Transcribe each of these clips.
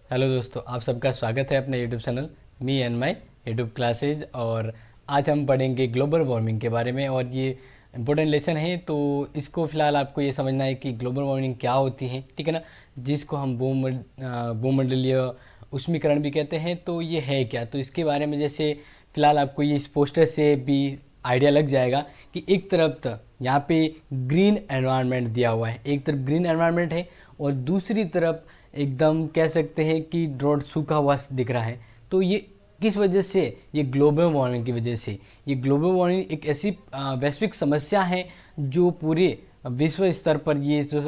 Hello दोस्तों, आप सबका स्वागत है अपने YouTube channel me and my YouTube classes. और आज हम पढ़ेंगे ग्लोबल वार्मिंग के बारे में। और ये इम्पोर्टेंट लेसन है, तो इसको फ़िलहाल आपको ये समझना है कि ग्लोबल वार्मिंग क्या होती है, ठीक है ना। जिसको हम भूमंडलीय उष्मीकरण भी कहते हैं। तो ये है क्या, तो इसके बारे में जैसे फ़िलहाल आपको ये इस पोस्टर से भी आइडिया लग जाएगा कि एक तरफ तो यहाँ पे ग्रीन एनवायरनमेंट दिया हुआ है, एक तरफ ग्रीन एनवायरनमेंट है और दूसरी तरफ एकदम कह सकते हैं कि ड्रॉट सूखा हुआ दिख रहा है। तो ये किस वजह से? ये ग्लोबल वार्मिंग की वजह से। ये ग्लोबल वार्मिंग एक ऐसी वैश्विक समस्या है जो पूरे विश्व स्तर पर ये जो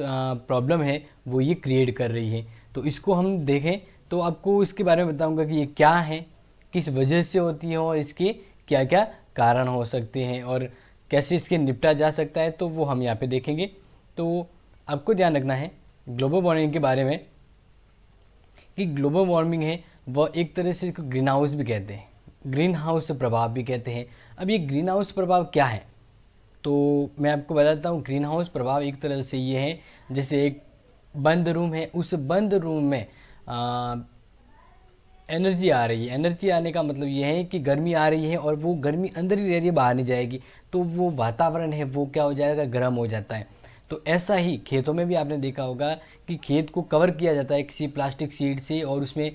प्रॉब्लम है वो ये क्रिएट कर रही है। तो इसको हम देखें तो आपको इसके बारे में बताऊंगा कि ये क्या है, किस वजह से होती है और इसके क्या क्या कारण हो सकते हैं और कैसे इसके निपटा जा सकता है, तो वो हम यहाँ पे देखेंगे। तो आपको ध्यान रखना है ग्लोबल वार्मिंग के बारे में कि ग्लोबल वार्मिंग है वह एक तरह से इसको ग्रीन हाउस भी कहते हैं, ग्रीन हाउस प्रभाव भी कहते हैं। अब ये ग्रीन हाउस प्रभाव क्या है, तो मैं आपको बताता हूँ। ग्रीन हाउस प्रभाव एक तरह से ये है, जैसे एक बंद रूम है, उस बंद रूम में एनर्जी आ रही है। एनर्जी आने का मतलब ये है कि गर्मी आ रही है और वो गर्मी अंदर ही रह रही है, बाहर नहीं जाएगी। तो वो वातावरण है वो क्या हो जाएगा, गर्म हो जाता है। तो ऐसा ही खेतों में भी आपने देखा होगा कि खेत को कवर किया जाता है किसी प्लास्टिक शीट से और उसमें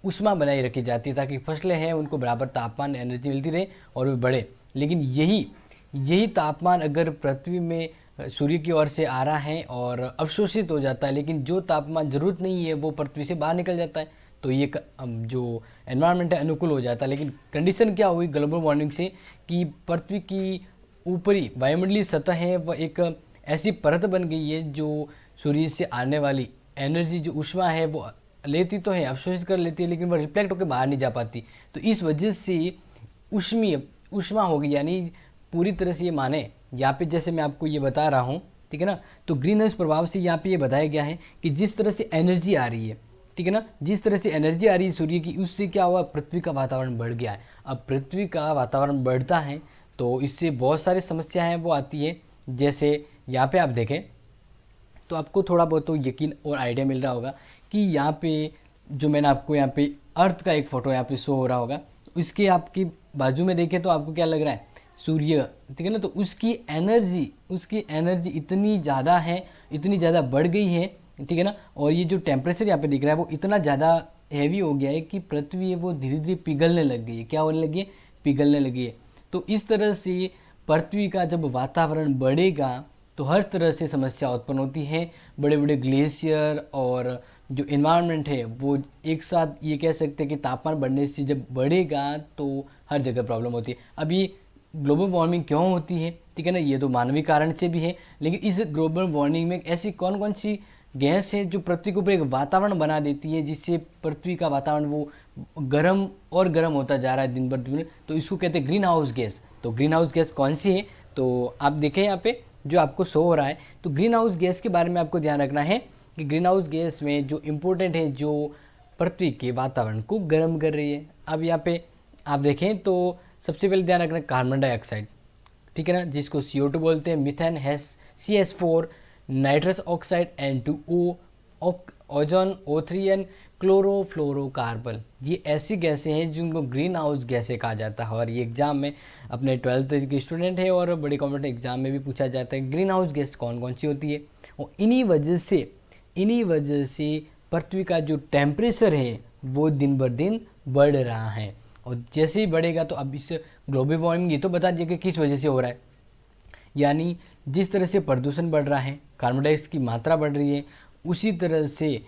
ऊष्मा बनाई रखी जाती है ताकि फसलें हैं उनको बराबर तापमान एनर्जी मिलती रहे और वो बढ़े। लेकिन यही यही तापमान अगर पृथ्वी में सूर्य की ओर से आ रहा है और अवशोषित हो जाता है, लेकिन जो तापमान ज़रूरत नहीं है वो पृथ्वी से बाहर निकल जाता है। तो ये जो एनवायरनमेंट है अनुकूल हो जाता है। लेकिन कंडीशन क्या हुई ग्लोबल वार्मिंग से कि पृथ्वी की ऊपरी वायुमंडलीय सतह है वह एक ऐसी परत बन गई है जो सूर्य से आने वाली एनर्जी जो ऊष्मा है वो लेती तो है, अवशोषित कर लेती है, लेकिन वह रिफ्लेक्ट होकर बाहर नहीं जा पाती। तो इस वजह से ऊष्मीय ऊष्मा हो गई। यानी पूरी तरह से ये माने यहाँ पे जैसे मैं आपको ये बता रहा हूँ, ठीक है ना। तो ग्रीन हाउस प्रभाव से यहाँ पे ये बताया गया है कि जिस तरह से एनर्जी आ रही है, ठीक है ना, जिस तरह से एनर्जी आ रही है सूर्य की, उससे क्या हुआ, पृथ्वी का वातावरण बढ़ गया है। अब पृथ्वी का वातावरण बढ़ता है तो इससे बहुत सारी समस्याएं हैं वो आती है। जैसे यहाँ पे आप देखें तो आपको थोड़ा बहुत तो यकीन और आइडिया मिल रहा होगा कि यहाँ पे जो मैंने आपको यहाँ पे अर्थ का एक फ़ोटो यहाँ पे शो हो रहा होगा, इसके आपकी बाजू में देखें तो आपको क्या लग रहा है, सूर्य, ठीक है ना। तो उसकी एनर्जी इतनी ज़्यादा है, इतनी ज़्यादा बढ़ गई है, ठीक है ना। और ये जो टेम्परेचर यहाँ पे दिख रहा है वो इतना ज़्यादा हैवी हो गया है कि पृथ्वी है वो धीरे धीरे पिघलने लग गई है। क्या होने लगी है, पिघलने लगी है। तो इस तरह से पृथ्वी का जब वातावरण बढ़ेगा तो हर तरह से समस्या उत्पन्न होती है। बड़े बड़े ग्लेशियर और जो इन्वायरमेंट है वो एक साथ ये कह सकते हैं कि तापमान बढ़ने से जब बढ़ेगा तो हर जगह प्रॉब्लम होती है। अब ये ग्लोबल वार्मिंग क्यों होती है, ठीक है ना, ये तो मानवीय कारण से भी है। लेकिन इस ग्लोबल वार्मिंग में ऐसी कौन कौन सी गैस है जो पृथ्वी के ऊपर एक वातावरण बना देती है जिससे पृथ्वी का वातावरण वो गर्म और गर्म होता जा रहा है दिन भर दिन। तो इसको कहते हैं ग्रीन हाउस गैस। तो ग्रीन हाउस गैस कौन सी है, तो आप देखें यहाँ पे जो आपको शो हो रहा है। तो ग्रीन हाउस गैस के बारे में आपको ध्यान रखना है कि ग्रीन हाउस गैस में जो इम्पोर्टेंट है जो पृथ्वी के वातावरण को गर्म कर रही है। अब यहाँ पे आप देखें तो सबसे पहले ध्यान रखना कार्बन डाइऑक्साइड, ठीक है ना, जिसको CO2 बोलते हैं, methane has CS4, nitrous oxide N2O, ozone O3 and chlorofluorocarbon. ये ऐसी गैसें हैं जिनको ग्रीन हाउस गैसें कहा जाता है। और ये एग्जाम में अपने 12th के स्टूडेंट है और बड़े कॉम्पिटेटिव एग्जाम में भी पूछा जाता है ग्रीन हाउस गैस कौन कौन सी होती है। और इन्हीं वजह से पृथ्वी का जो टेम्परेचर है वो दिन ब दिन बढ़ रहा है। और जैसे ही बढ़ेगा तो अब इस ग्लोबल वार्मिंग ये तो बता दिया कि किस वजह से हो रहा है। यानी जिस तरह से प्रदूषण बढ़ रहा है, कार्बन डाइऑक्साइड की मात्रा बढ़ रही है, उसी तरह से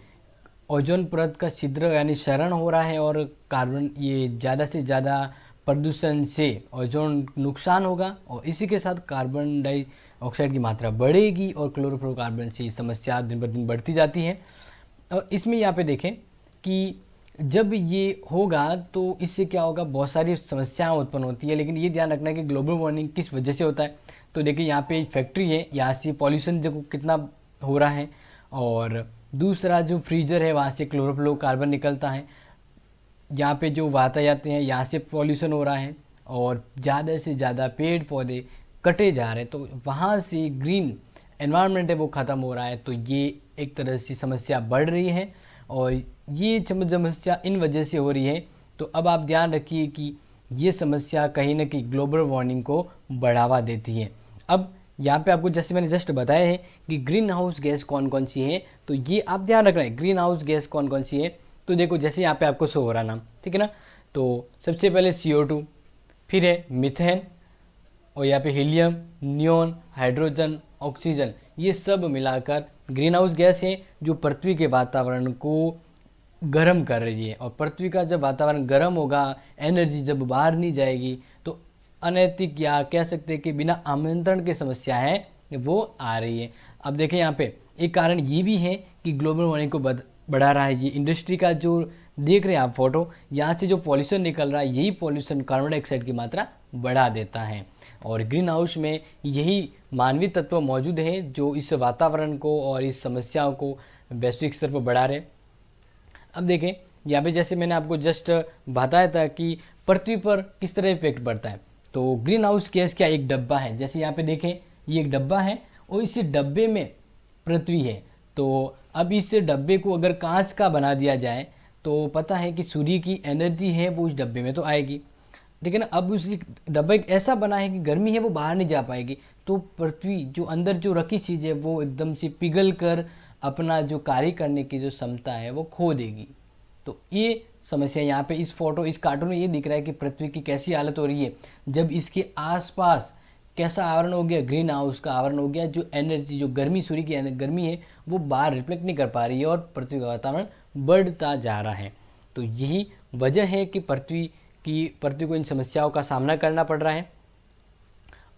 ओजोन परत का छिद्र यानी क्षरण हो रहा है और कार्बन ये ज़्यादा से ज़्यादा प्रदूषण से ओजोन नुकसान होगा और इसी के साथ कार्बन डाइऑक्साइड की मात्रा बढ़ेगी और क्लोरोफ्लोरोकार्बन से समस्या दिन ब दिन बढ़ती जाती है। और इसमें यहाँ पे देखें कि जब ये होगा तो इससे क्या होगा, बहुत सारी समस्याएं उत्पन्न होती है। लेकिन ये ध्यान रखना है कि ग्लोबल वार्मिंग किस वजह से होता है। तो देखिए यहाँ पे एक फैक्ट्री है, यहाँ से पॉल्यूशन देखो कितना हो रहा है। और दूसरा जो फ्रीजर है वहाँ से क्लोरोफ्लोरोकार्बन निकलता है। यहाँ पे जो यातायात हैं यहाँ से पॉल्यूशन हो रहा है और ज़्यादा से ज़्यादा पेड़ पौधे कटे जा रहे हैं तो वहाँ से ग्रीन एनवायरनमेंट है वो ख़त्म हो रहा है। तो ये एक तरह से समस्या बढ़ रही है और ये समस्या इन वजह से हो रही है। तो अब आप ध्यान रखिए कि ये समस्या कहीं ना कहीं ग्लोबल वार्मिंग को बढ़ावा देती है। अब यहाँ पे आपको जैसे मैंने जस्ट बताया है कि ग्रीन हाउस गैस कौन कौन सी है, तो ये आप ध्यान रखना है ग्रीन हाउस गैस कौन कौन सी है। तो देखो जैसे यहाँ पे आपको शो हो रहा नाम, ठीक है ना। तो सबसे पहले CO2, फिर है मीथेन, और यहाँ पे हीलियम, नियोन, हाइड्रोजन, ऑक्सीजन, ये सब मिलाकर ग्रीन हाउस गैस है जो पृथ्वी के वातावरण को गर्म कर रही है। और पृथ्वी का जब वातावरण गर्म होगा, एनर्जी जब बाहर नहीं जाएगी, तो अनैतिक या कह सकते हैं कि बिना आमंत्रण के समस्या है वो आ रही है। अब देखें यहाँ पे एक कारण ये भी है कि ग्लोबल वार्मिंग को बढ़ा रहा है ये इंडस्ट्री का जो देख रहे हैं आप फोटो, यहाँ से जो पॉल्यूशन निकल रहा है, यही पॉल्यूशन कार्बन डाइऑक्साइड की मात्रा बढ़ा देता है। और ग्रीन हाउस में यही मानवीय तत्व मौजूद हैं जो इस वातावरण को और इस समस्याओं को वैश्विक स्तर पर बढ़ा रहे। अब देखें यहाँ पे जैसे मैंने आपको जस्ट बताया था कि पृथ्वी पर किस तरह इफेक्ट पड़ता है। तो ग्रीन हाउस गैस क्या एक डब्बा है, जैसे यहाँ पे देखें ये एक डब्बा है और इस डब्बे में पृथ्वी है। तो अब इस डब्बे को अगर कांच का बना दिया जाए तो पता है कि सूर्य की एनर्जी है वो उस डब्बे में तो आएगी, ठीक है ना। अब उस डब्बा एक ऐसा बना है कि गर्मी है वो बाहर नहीं जा पाएगी, तो पृथ्वी जो अंदर जो रखी चीज़ है वो एकदम से पिघल कर अपना जो कार्य करने की जो क्षमता है वो खो देगी। तो ये समस्या यहाँ पे इस फोटो इस कार्टून में ये दिख रहा है कि पृथ्वी की कैसी हालत हो रही है जब इसके आसपास कैसा आवरण हो गया, ग्रीन हाउस का आवरण हो गया, जो एनर्जी जो गर्मी सूर्य की गर्मी है वो बाहर रिफ्लेक्ट नहीं कर पा रही है और पृथ्वी का वातावरण बढ़ता जा रहा है। तो यही वजह है कि पृथ्वी को इन समस्याओं का सामना करना पड़ रहा है।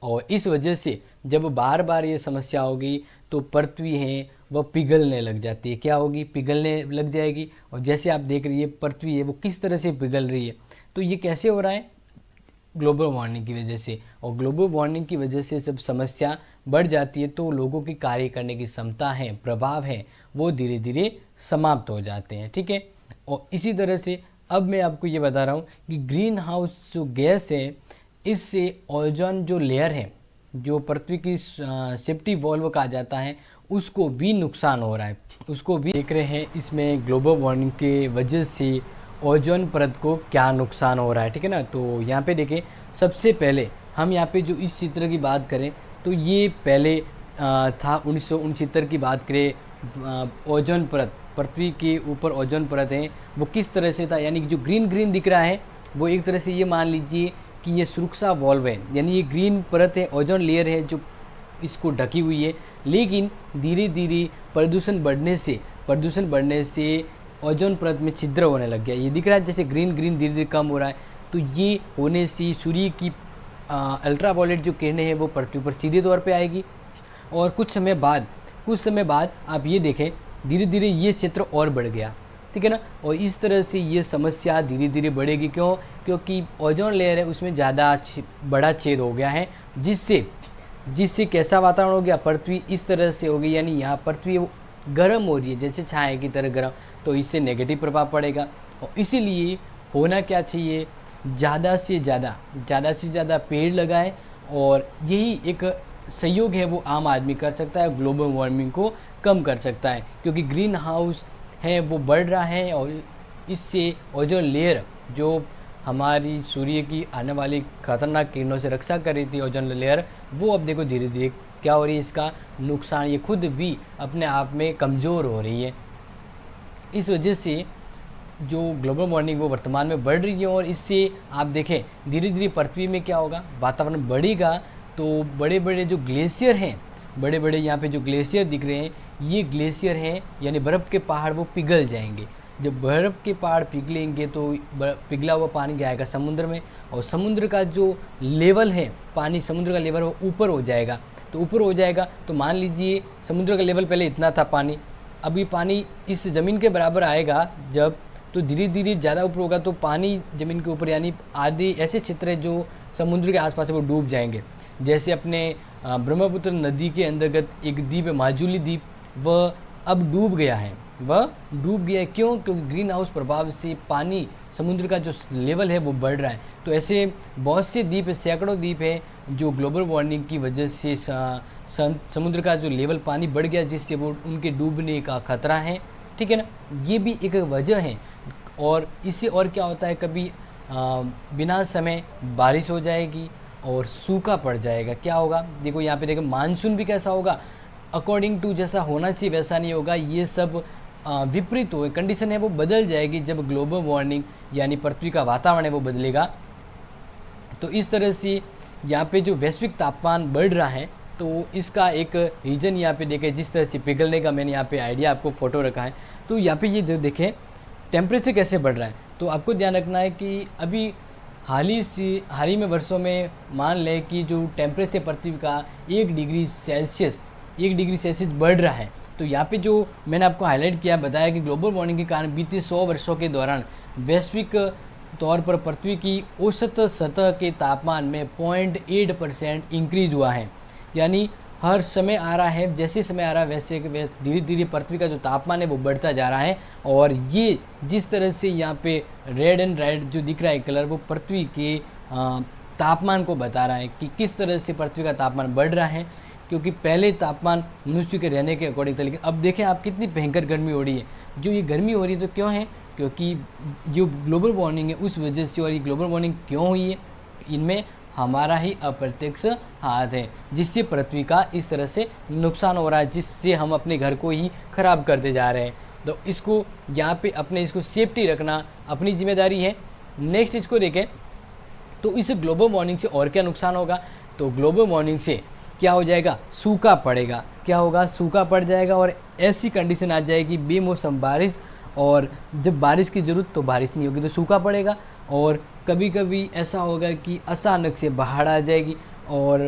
और इस वजह से जब बार बार ये समस्या होगी तो पृथ्वी है वह पिघलने लग जाती है। क्या होगी? पिघलने लग जाएगी। और जैसे आप देख रही है पृथ्वी है वो किस तरह से पिघल रही है। तो ये कैसे हो रहा है? ग्लोबल वार्मिंग की वजह से। और ग्लोबल वार्मिंग की वजह से जब समस्या बढ़ जाती है तो लोगों की कार्य करने की क्षमता है, प्रभाव है, वो धीरे धीरे समाप्त हो जाते हैं, ठीक है। और इसी तरह से अब मैं आपको ये बता रहा हूँ कि ग्रीन हाउस जो गैस है इससे ओजोन जो लेयर है, जो पृथ्वी की सेफ्टी वॉल्व कहा जाता है, उसको भी नुकसान हो रहा है। उसको भी देख रहे हैं इसमें ग्लोबल वार्मिंग के वजह से ओजोन परत को क्या नुकसान हो रहा है, ठीक है ना। तो यहाँ पे देखें, सबसे पहले हम यहाँ पे जो इस चित्र की बात करें तो ये पहले था 1969 की बात करें। ओजोन परत, पृथ्वी के ऊपर ओजोन परत है वो किस तरह से था, यानी कि जो ग्रीन ग्रीन दिख रहा है वो एक तरह से ये मान लीजिए कि ये सुरक्षा वॉल्व है, यानी ये ग्रीन परत है, ओजोन लेयर है जो इसको ढकी हुई है। लेकिन धीरे धीरे प्रदूषण बढ़ने से ओजोन परत में छिद्र होने लग गया। ये दिख रहा है जैसे ग्रीन ग्रीन धीरे धीरे कम हो रहा है। तो ये होने से सूर्य की अल्ट्रावायलेट जो किरणें हैं वो पृथ्वी पर सीधे तौर पे आएगी। और कुछ समय बाद आप ये देखें धीरे धीरे ये क्षेत्र और बढ़ गया, ठीक है ना। और इस तरह से ये समस्या धीरे धीरे बढ़ेगी। क्योंकि ओजोन लेयर है उसमें ज़्यादा बड़ा छेद हो गया है, जिससे कैसा वातावरण हो गया, पृथ्वी इस तरह से हो गई, यानी यहाँ पृथ्वी गर्म हो रही है जैसे छाया की तरह गर्म। तो इससे नेगेटिव प्रभाव पड़ेगा। और इसीलिए होना क्या चाहिए, ज़्यादा से ज़्यादा पेड़ लगाएं। और यही एक सहयोग है वो आम आदमी कर सकता है, ग्लोबल वार्मिंग को कम कर सकता है। क्योंकि ग्रीन हाउस है वो बढ़ रहा है और इससे ओजोन लेयर जो हमारी सूर्य की आने वाली खतरनाक किरणों से रक्षा कर रही थी, ओजोन लेयर, वो अब देखो धीरे धीरे क्या हो रही है, इसका नुकसान, ये खुद भी अपने आप में कमज़ोर हो रही है। इस वजह से जो ग्लोबल वार्मिंग वो वर्तमान में बढ़ रही है। और इससे आप देखें धीरे धीरे पृथ्वी में क्या होगा, वातावरण बढ़ेगा तो बड़े बड़े जो ग्लेशियर हैं, बड़े बड़े यहाँ पे जो ग्लेशियर दिख रहे हैं, ये ग्लेशियर हैं यानी बर्फ़ के पहाड़ वो पिघल जाएंगे। जब बर्फ़ के पहाड़ पिघलेंगे तो पिघला हुआ पानी क्या आएगा समुद्र में, और समुद्र का जो लेवल है, पानी समुद्र का लेवल वो ऊपर हो जाएगा। तो ऊपर हो जाएगा तो मान लीजिए समुद्र का लेवल पहले इतना था पानी, अभी पानी इस ज़मीन के बराबर आएगा जब, तो धीरे धीरे ज़्यादा ऊपर होगा तो पानी ज़मीन के ऊपर, यानी आधे ऐसे क्षेत्र है जो समुद्र के आसपास है वो डूब जाएंगे। जैसे अपने ब्रह्मपुत्र नदी के अंतर्गत एक द्वीप है माजुली द्वीप, वह अब डूब गया है। क्यों? क्योंकि ग्रीन हाउस प्रभाव से पानी समुद्र का जो लेवल है वो बढ़ रहा है। तो ऐसे बहुत से द्वीप है, सैकड़ों द्वीप है जो ग्लोबल वार्मिंग की वजह से समुद्र का जो लेवल पानी बढ़ गया, जिससे वो उनके डूबने का खतरा है ठीक है ना, ये भी एक वजह है। और इससे और क्या होता है, कभी बिना समय बारिश हो जाएगी और सूखा पड़ जाएगा। क्या होगा, देखो यहाँ पे देखो मानसून भी कैसा होगा, अकॉर्डिंग टू जैसा होना चाहिए वैसा नहीं होगा। ये सब विपरीत हुए कंडीशन है वो बदल जाएगी जब ग्लोबल वार्मिंग यानी पृथ्वी का वातावरण है वो बदलेगा। तो इस तरह से यहाँ पे जो वैश्विक तापमान बढ़ रहा है, तो इसका एक रीज़न यहाँ पे देखें, जिस तरह से पिघलने का मैंने यहाँ पे आइडिया आपको फ़ोटो रखा है। तो यहाँ पे ये देखें टेम्परेचर कैसे बढ़ रहा है। तो आपको ध्यान रखना है कि अभी हाल ही में वर्षों में मान लें कि जो टेम्परेचर पृथ्वी का 1 डिग्री सेल्सियस बढ़ रहा है। तो यहाँ पे जो मैंने आपको हाईलाइट किया, बताया कि ग्लोबल वार्मिंग के कारण बीते 100 वर्षों के दौरान वैश्विक तौर पर पृथ्वी की औसत सतह के तापमान में 0.8% इंक्रीज हुआ है। यानी हर समय आ रहा है, जैसे समय आ रहा है वैसे धीरे धीरे पृथ्वी का जो तापमान है वो बढ़ता जा रहा है। और ये जिस तरह से यहाँ पे रेड जो दिख रहा है कलर, वो पृथ्वी के तापमान को बता रहा है कि किस तरह से पृथ्वी का तापमान बढ़ रहा है। क्योंकि पहले तापमान मनुष्य के रहने के अकॉर्डिंग था, लेकिन अब देखें आप कितनी भयंकर गर्मी हो रही है। जो ये गर्मी हो रही है तो क्यों है, क्योंकि जो ग्लोबल वार्मिंग है उस वजह से। और ये ग्लोबल वार्मिंग क्यों हुई है, इनमें हमारा ही अप्रत्यक्ष हाथ है, जिससे पृथ्वी का इस तरह से नुकसान हो रहा है, जिससे हम अपने घर को ही ख़राब करते जा रहे हैं। तो इसको यहाँ पे अपने इसको सेफ्टी रखना अपनी जिम्मेदारी है। नेक्स्ट इसको देखें, तो इस ग्लोबल वार्मिंग से और क्या नुकसान होगा। तो ग्लोबल वार्मिंग से क्या हो जाएगा, सूखा पड़ेगा। क्या होगा, सूखा पड़ जाएगा और ऐसी कंडीशन आ जाएगी बेमौसम बारिश, और जब बारिश की ज़रूरत तो बारिश नहीं होगी तो सूखा पड़ेगा। और कभी कभी ऐसा होगा कि अचानक से बाढ़ आ जाएगी। और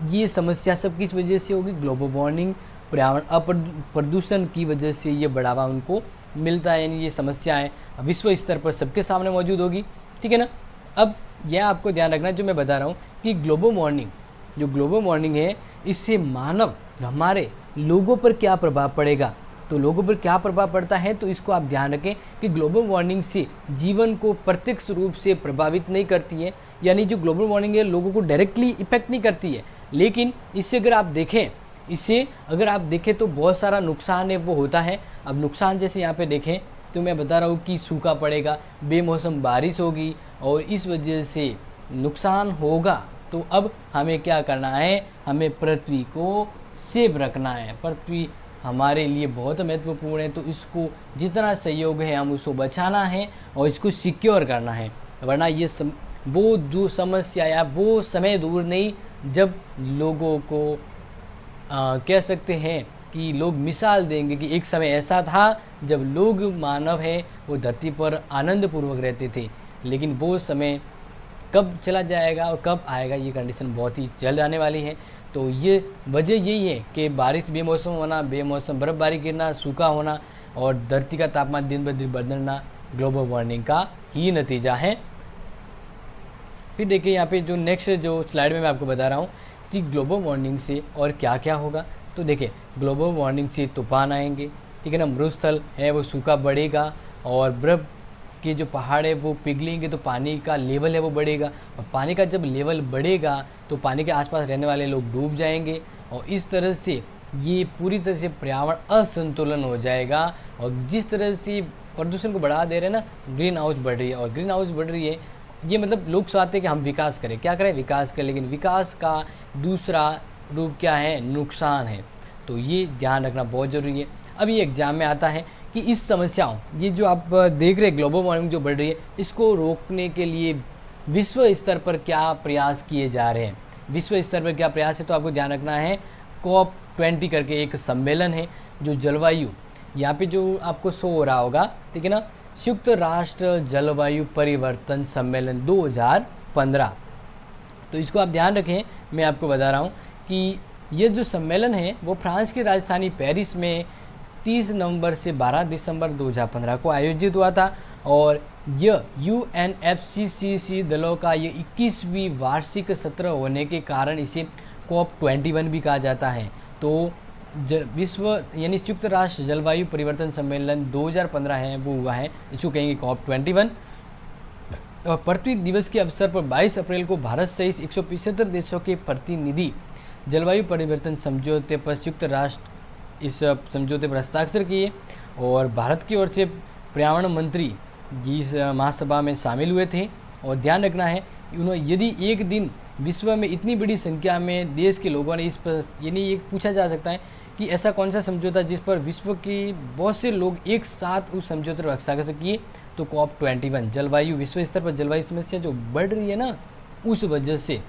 ये समस्या सब किस वजह से होगी, ग्लोबल वार्मिंग, पर्यावरण प्रदूषण की वजह से ये बढ़ावा उनको मिलता है। यानी ये समस्याएं विश्व स्तर पर सबके सामने मौजूद होगी, ठीक है ना। अब यह आपको ध्यान रखना है जो मैं बता रहा हूँ कि ग्लोबल वार्मिंग है, इससे मानव हमारे लोगों पर क्या प्रभाव पड़ेगा। तो लोगों पर क्या प्रभाव पड़ता है, तो इसको आप ध्यान रखें कि ग्लोबल वार्मिंग से जीवन को प्रत्यक्ष रूप से प्रभावित नहीं करती है। यानी जो ग्लोबल वार्मिंग है लोगों को डायरेक्टली इफेक्ट नहीं करती है, लेकिन इससे अगर आप देखें तो बहुत सारा नुकसान है वो होता है। अब नुकसान जैसे यहाँ पे देखें तो मैं बता रहा हूँ कि सूखा पड़ेगा, बेमौसम बारिश होगी और इस वजह से नुकसान होगा। तो अब हमें क्या करना है, हमें पृथ्वी को सेफ रखना है। पृथ्वी हमारे लिए बहुत महत्वपूर्ण है, तो इसको जितना सहयोग है हम उसको बचाना है और इसको सिक्योर करना है। वरना ये वो जो समस्या या वो समय दूर नहीं जब लोगों को कह सकते हैं कि लोग मिसाल देंगे कि एक समय ऐसा था जब लोग मानव हैं वो धरती पर आनंदपूर्वक रहते थे। लेकिन वो समय कब चला जाएगा और कब आएगा, ये कंडीशन बहुत ही जल्द आने वाली है। तो ये वजह यही है कि बारिश बेमौसम होना, बेमौसम बर्फबारी गिरना, सूखा होना और धरती का तापमान दिन ब दिन बढ़ना ग्लोबल वार्मिंग का ही नतीजा है। फिर देखिए यहाँ पे जो नेक्स्ट जो स्लाइड में मैं आपको बता रहा हूँ कि ग्लोबल वार्मिंग से और क्या क्या होगा। तो देखिए ग्लोबल वार्मिंग से तूफान आएंगे, ठीक है ना, मरुस्थल है वो सूखा बढ़ेगा और बर्फ़ के जो पहाड़ है वो पिघलेंगे, तो पानी का लेवल है वो बढ़ेगा। और पानी का जब लेवल बढ़ेगा तो पानी के आसपास रहने वाले लोग डूब जाएंगे और इस तरह से ये पूरी तरह से पर्यावरण असंतुलन हो जाएगा। और जिस तरह से प्रदूषण को बढ़ा दे रहे हैं ना, ग्रीन हाउस बढ़ रही है, और ग्रीन हाउस बढ़ रही है ये मतलब लोग चाहते हैं कि हम विकास करें, क्या करें, विकास करें, लेकिन विकास का दूसरा रूप क्या है, नुकसान है। तो ये ध्यान रखना बहुत ज़रूरी है। अब ये एग्जाम में आता है कि इस समस्याओं, ये जो आप देख रहे हैं ग्लोबल वार्मिंग जो बढ़ रही है, इसको रोकने के लिए विश्व स्तर पर क्या प्रयास किए जा रहे हैं। विश्व स्तर पर क्या प्रयास है, तो आपको ध्यान रखना है COP20 करके एक सम्मेलन है जो जलवायु, यहाँ पे जो आपको शो हो रहा होगा, ठीक है ना, संयुक्त राष्ट्र जलवायु परिवर्तन सम्मेलन 2015। तो इसको आप ध्यान रखें, मैं आपको बता रहा हूँ कि ये जो सम्मेलन है वो फ्रांस की राजधानी पेरिस में 30 नवंबर से 12 दिसंबर 2015 को आयोजित हुआ था। और यह UNFCCC दलों का ये 21वीं वार्षिक सत्र होने के कारण इसे COP21 भी कहा जाता है। तो विश्व यानी संयुक्त राष्ट्र जलवायु परिवर्तन सम्मेलन 2015 है वो हुआ है, इसको कहेंगे COP21। और पृथ्वी दिवस के अवसर पर 22 अप्रैल को भारत सहित 175 देशों के प्रतिनिधि जलवायु परिवर्तन समझौते पर संयुक्त राष्ट्र इस समझौते पर हस्ताक्षर किए और भारत की ओर से पर्यावरण मंत्री इस महासभा में शामिल हुए थे। और ध्यान रखना है, यदि एक दिन विश्व में इतनी बड़ी संख्या में देश के लोगों ने इस पर, यानी ये पूछा जा सकता है कि ऐसा कौन सा समझौता जिस पर विश्व के बहुत से लोग एक साथ उस समझौते पर हस्ताक्षर किए, तो COP21 जलवायु, विश्व स्तर पर जलवायु समस्या जो बढ़ रही है ना, उस वजह से।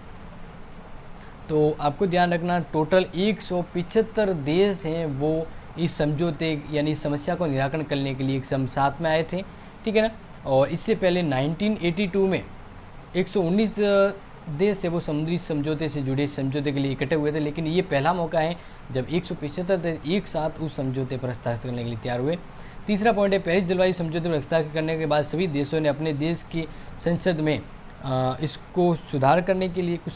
तो आपको ध्यान रखना, टोटल 175 देश हैं वो इस समझौते यानी समस्या को निराकरण करने के लिए एक साथ में आए थे, ठीक है ना। और इससे पहले 1982 में 119 देश है वो समुद्री समझौते से जुड़े समझौते के लिए इकट्ठे हुए थे, लेकिन ये पहला मौका है जब 175 देश एक साथ उस समझौते पर हस्ताक्षर करने के लिए तैयार हुए। तीसरा पॉइंट है, पेरिस जलवायु समझौते पर हस्ताक्षर करने के बाद सभी देशों ने अपने देश की संसद में इसको सुधार करने के लिए कुछ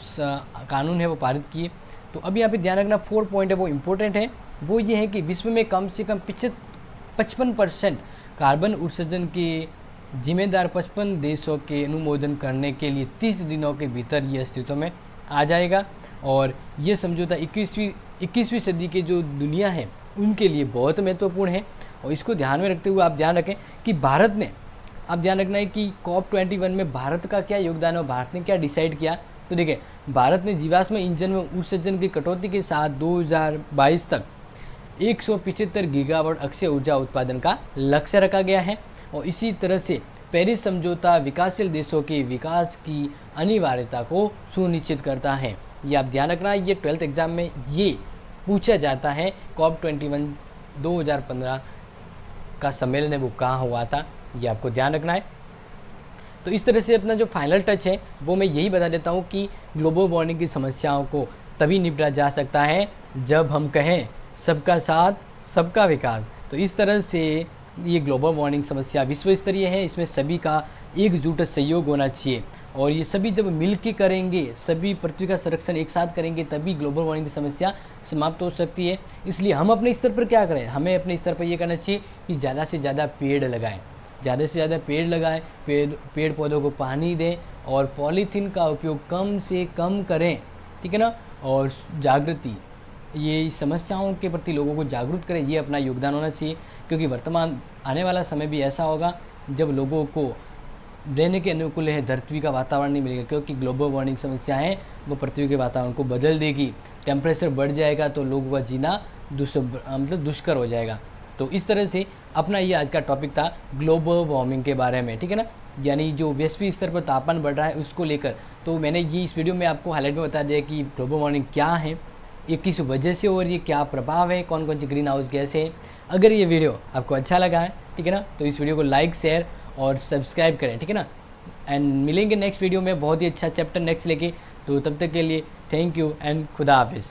कानून है वो पारित किए। तो अभी यहाँ पे ध्यान रखना 4 पॉइंट है वो इम्पोर्टेंट है, वो ये है कि विश्व में कम से कम 55% कार्बन उत्सर्जन के जिम्मेदार 55 देशों के अनुमोदन करने के लिए 30 दिनों के भीतर ये अस्तित्व में आ जाएगा। और ये समझौता 21वीं सदी के जो दुनिया है उनके लिए बहुत महत्वपूर्ण है। और इसको ध्यान में रखते हुए आप ध्यान रखें कि भारत ने, आप ध्यान रखना है कि COP21 में भारत का क्या योगदान है और भारत ने क्या डिसाइड किया। तो देखिए, भारत ने जीवाश्म ईंधन में उत्सर्जन की कटौती के साथ 2022 तक 175 गीगावाट अक्षय ऊर्जा उत्पादन का लक्ष्य रखा गया है। और इसी तरह से पेरिस समझौता विकासशील देशों के विकास की अनिवार्यता को सुनिश्चित करता है। ये आप ध्यान रखना, ये 12th एग्जाम में ये पूछा जाता है। COP21 2015 का सम्मेलन है वो कहाँ हुआ था, ये आपको ध्यान रखना है। तो इस तरह से अपना जो फाइनल टच है वो मैं यही बता देता हूँ कि ग्लोबल वार्मिंग की समस्याओं को तभी निपटा जा सकता है जब हम कहें सबका साथ सबका विकास। तो इस तरह से ये ग्लोबल वार्मिंग समस्या विश्व स्तरीय है, इसमें सभी का एकजुट सहयोग होना चाहिए। और ये सभी जब मिल के करेंगे, सभी पृथ्वी का संरक्षण एक साथ करेंगे, तभी ग्लोबल वार्मिंग की समस्या समाप्त हो सकती है। इसलिए हम अपने स्तर पर क्या करें, हमें अपने स्तर पर ये करना चाहिए कि ज़्यादा से ज़्यादा पेड़ लगाएं, ज़्यादा से ज़्यादा पेड़ लगाएं, पेड़ पौधों को पानी दें और पॉलीथीन का उपयोग कम से कम करें, ठीक है ना। और जागृति, ये समस्याओं के प्रति लोगों को जागरूक करें, ये अपना योगदान होना चाहिए। क्योंकि वर्तमान आने वाला समय भी ऐसा होगा जब लोगों को रहने के अनुकूल है धरती का वातावरण नहीं मिलेगा, क्योंकि ग्लोबल वार्मिंग समस्या है वो पृथ्वी के वातावरण को बदल देगी। टेम्परेचर बढ़ जाएगा तो लोगों का जीना दुष्कर हो जाएगा। तो इस तरह से अपना ये आज का टॉपिक था ग्लोबल वार्मिंग के बारे में, ठीक है ना, यानी जो वैश्विक स्तर पर तापमान बढ़ रहा है उसको लेकर। तो मैंने ये इस वीडियो में आपको हाईलाइट में बता दिया कि ग्लोबल वार्मिंग क्या है, ये किस वजह से और ये क्या प्रभाव है, कौन कौन सी ग्रीन हाउस गैस है। अगर ये वीडियो आपको अच्छा लगा है, ठीक है ना, तो इस वीडियो को लाइक, शेयर और सब्सक्राइब करें, ठीक है ना। एंड मिलेंगे नेक्स्ट वीडियो में बहुत ही अच्छा चैप्टर नेक्स्ट लेके। तो तब तक के लिए थैंक यू एंड खुदा हाफिज़।